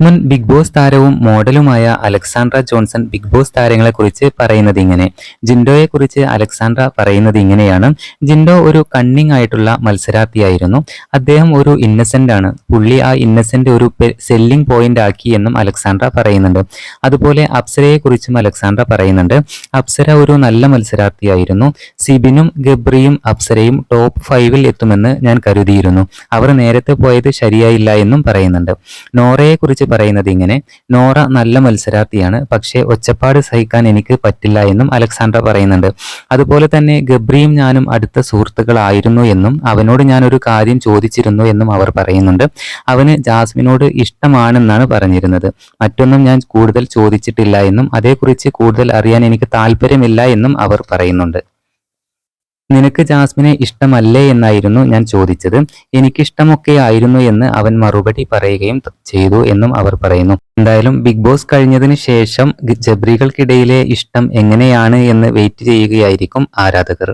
മുൻ big boss താരവും മോഡലുമായ Alexandra Johnson big boss താരങ്ങളെക്കുറിച്ച് പറയുന്നത് ഇങ്ങനെ. ജിൻഡോയെക്കുറിച്ച് അലക്സാൻഡ്ര പറയുന്നത് ഇങ്ങനെയാണ്. ജിൻഡോ ഒരു കണ്ണിങ് ആയിട്ടുള്ള മത്സരാർത്ഥിയായിരുന്നു. അദ്ദേഹം ഒരു ഇന്നസെന്റ് ആണ്. പുള്ളി ആ ഇന്നസെന്റ് ഒരു സെല്ലിംഗ് പോയിന്റ് ആക്കി എന്നും അലക്സാൻഡ്ര പറയുന്നുണ്ട്. അതുപോലെ അപ്സരയെക്കുറിച്ചും അലക്സാൻഡ്ര പറയുന്നുണ്ട്. അപ്സര ഒരു നല്ല മത്സരാർത്ഥിയായിരുന്നു. സിബിനും ഗബ്രിയും അപ്സരയും ടോപ്പ് 5-ൽ എത്തുമെന്ന് ഞാൻ കരുതിയിരുന്നു. അവർ നേരത്തെ പോയത് ശരിയായില്ല എന്നും പറയുന്നുണ്ട്. നോറയെക്കുറിച്ച് പറയുന്നത് ഇങ്ങനെ. നോറ നല്ല മത്സരാർത്ഥിയാണ്, പക്ഷേ ഒച്ചപ്പാട് സഹിക്കാൻ എനിക്ക് പറ്റില്ല എന്നും അലക്സാൻഡ്ര പറയുന്നുണ്ട്. അതുപോലെ തന്നെ ഗബ്രിയും ഞാനും അടുത്ത സുഹൃത്തുക്കളായിരുന്നു എന്നും അവനോട് ഞാൻ ഒരു കാര്യം ചോദിച്ചിരുന്നു എന്നും അവർ പറയുന്നുണ്ട്. അവന് ജാസ്മിനോട് ഇഷ്ടമാണെന്നാണ് പറഞ്ഞിരുന്നത്. മറ്റൊന്നും ഞാൻ കൂടുതൽ ചോദിച്ചിട്ടില്ല എന്നും അതേക്കുറിച്ച് കൂടുതൽ അറിയാൻ എനിക്ക് താല്പര്യമില്ല എന്നും അവർ പറയുന്നുണ്ട്. നിനക്ക് ജാസ്മിനെ ഇഷ്ടമല്ലേ എന്നായിരുന്നു ഞാൻ ചോദിച്ചത്. എനിക്കിഷ്ടമൊക്കെ ആയിരുന്നു എന്ന് അവൻ മറുപടി പറയുകയും ചെയ്തു എന്നും അവർ പറയുന്നു. എന്തായാലും ബിഗ് ബോസ് കഴിഞ്ഞതിന് ശേഷം ജബ്രികൾക്കിടയിലെ ഇഷ്ടം എങ്ങനെയാണ് എന്ന് വെയിറ്റ് ചെയ്യുകയായിരിക്കും ആരാധകർ.